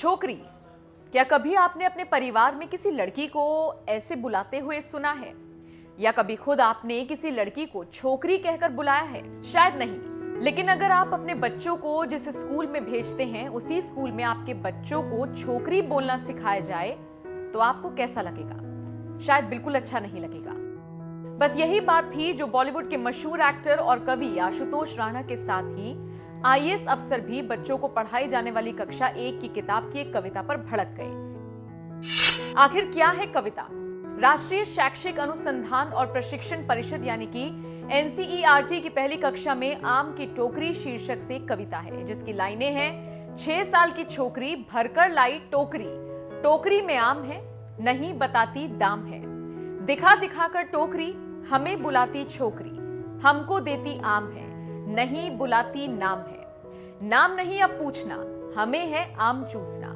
छोकरी। क्या कभी आपने अपने परिवार में किसी लड़की को ऐसे बुलाते हुए सुना है? या कभी खुद आपने किसी लड़की को छोकरी कहकर बुलाया है? शायद नहीं। लेकिन अगर आप अपने बच्चों को जिस स्कूल में भेजते हैं उसी स्कूल में आपके बच्चों को छोकरी बोलना सिखाया जाए तो आपको कैसा लगेगा? शायद बिल्कुल अच्छा नहीं लगेगा। बस यही बात थी जो बॉलीवुड के मशहूर एक्टर और कवि आशुतोष राणा के साथ ही आईएएस अफसर भी बच्चों को पढ़ाई जाने वाली कक्षा 1 की किताब की एक कविता पर भड़क गए। आखिर क्या है कविता? राष्ट्रीय शैक्षिक अनुसंधान और प्रशिक्षण परिषद यानी कि एनसीईआरटी की पहली कक्षा में आम की टोकरी शीर्षक से कविता है, जिसकी लाइनें हैं। 6 साल की छोकरी भरकर लाई टोकरी, टोकरी में आम है नहीं बताती दाम है, दिखा दिखा कर टोकरी हमें बुलाती छोकरी, हमको देती आम है नहीं बुलाती नाम है, नाम नहीं अब पूछना हमें है आम चूसना।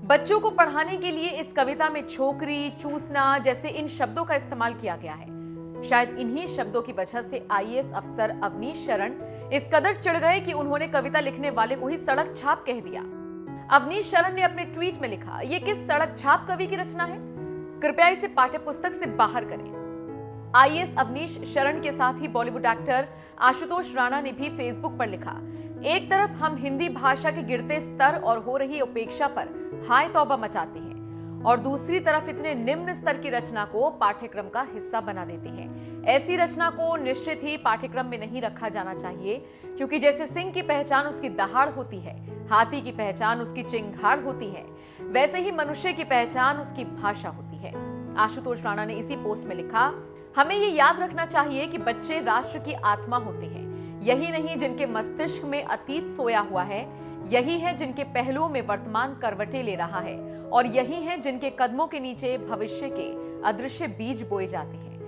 बच्चों को पढ़ाने के लिए इस कविता में छोकरी, चूसना जैसे इन शब्दों का इस्तेमाल किया गया है। शायद इन्हीं शब्दों की वजह से आईएएस अफसर अवनीश शरण इस कदर चिढ़ गए कि उन्होंने कविता लिखने वाले को ही सड़क छाप कह दिया। अवनीश शरण ने अपने ट्वीट में लिखा, यह किस सड़क छाप कवि की रचना है? कृपया इसे पाठ्यपुस्तक से बाहर करें। आईएएस अवनीश शरण के साथ ही बॉलीवुड एक्टर आशुतोष राणा ने भी फेसबुक पर लिखा, एक तरफ हम हिंदी भाषा के गिरते स्तर और हो रही उपेक्षा पर हाय तौबा मचाते हैं और दूसरी तरफ इतने निम्न स्तर की रचना को पाठ्यक्रम का हिस्सा बना देते हैं। ऐसी रचना को निश्चित ही पाठ्यक्रम में नहीं रखा जाना चाहिए, क्योंकि जैसे सिंह की पहचान उसकी दहाड़ होती है, हाथी की पहचान उसकी चिंगाड़ होती है, वैसे ही मनुष्य की पहचान उसकी भाषा होती है। आशुतोष राणा ने इसी पोस्ट में लिखा, हमें ये याद रखना चाहिए कि बच्चे राष्ट्र की आत्मा होते हैं। यही नहीं जिनके मस्तिष्क में अतीत सोया हुआ है, यही है जिनके पहलुओं में वर्तमान करवटें ले रहा है, और यही है जिनके कदमों के नीचे भविष्य के अदृश्य बीज बोए जाते हैं।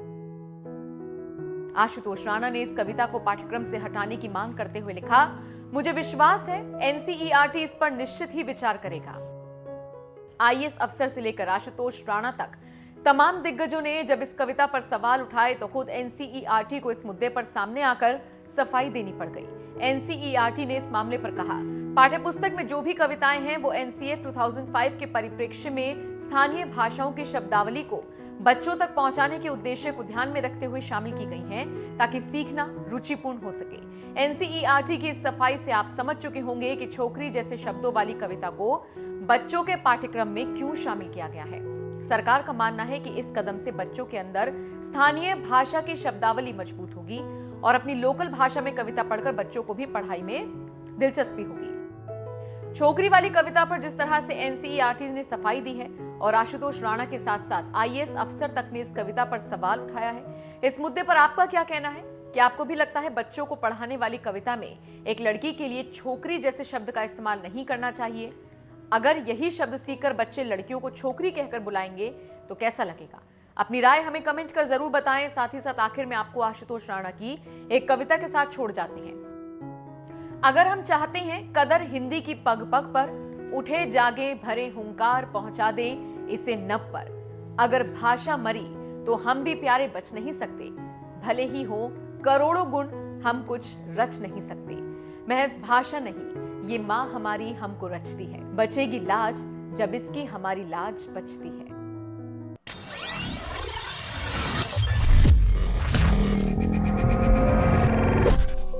आशुतोष राणा ने इस कविता को पाठ्यक्रम से हटाने की मांग करते हुए लिखा, मुझे विश्वास है एनसीईआरटी इस पर निश्चित ही विचार करेगा। आईएएस अफसर से लेकर आशुतोष राणा तक तमाम दिग्गजों ने जब इस कविता पर सवाल उठाए तो खुद एनसीईआरटी को इस मुद्दे पर सामने आकर सफाई देनी पड़ गई। एनसीईआरटी ने इस मामले पर कहा, पाठ्यपुस्तक में जो भी कविताएं हैं वो एनसीएफ 2005 के परिप्रेक्ष्य में स्थानीय भाषाओं की शब्दावली को बच्चों तक पहुंचाने के उद्देश्य को ध्यान में रखते हुए शामिल की गई हैं, ताकि सीखना रुचिपूर्ण हो सके। एनसीईआरटी की इस सफाई से आप समझ चुके होंगे कि छोकरी जैसे शब्दों वाली कविता को बच्चों के पाठ्यक्रम में क्यों शामिल किया गया है। सरकार का मानना है कि इस कदम से बच्चों के अंदर स्थानीय भाषा की शब्दावली मजबूत होगी और अपनी लोकल भाषा में कविता पढ़कर बच्चों को भी पढ़ाई में दिलचस्पी होगी। छोकरी वाली कविता पर जिस तरह से एनसीईआरटी ने सफाई दी है और आशुतोष राणा के साथ साथ आईएएस अफसर तक ने इस कविता पर सवाल उठाया है, इस मुद्दे पर आपका क्या कहना है? क्या आपको भी लगता है बच्चों को पढ़ाने वाली कविता में एक लड़की के लिए छोकरी जैसे शब्द का इस्तेमाल नहीं करना चाहिए? अगर यही शब्द सीखकर बच्चे लड़कियों को छोकरी कहकर बुलाएंगे तो कैसा लगेगा? अपनी राय हमें कमेंट कर जरूर बताएं। साथ ही साथ आखिर में आपको आशुतोष राणा की एक कविता के साथ छोड़ जाते हैं। अगर हम चाहते हैं कदर हिंदी की पग पग पर, उठे जागे भरे हुंकार पहुंचा दे इसे नभ पर। अगर भाषा मरी तो हम भी प्यारे बच नहीं सकते, भले ही हो करोड़ों गुण हम कुछ रच नहीं सकते। महज भाषा नहीं, ये माँ हमारी हमको रचती है, बचेगी लाज जब इसकी हमारी लाज बचती है।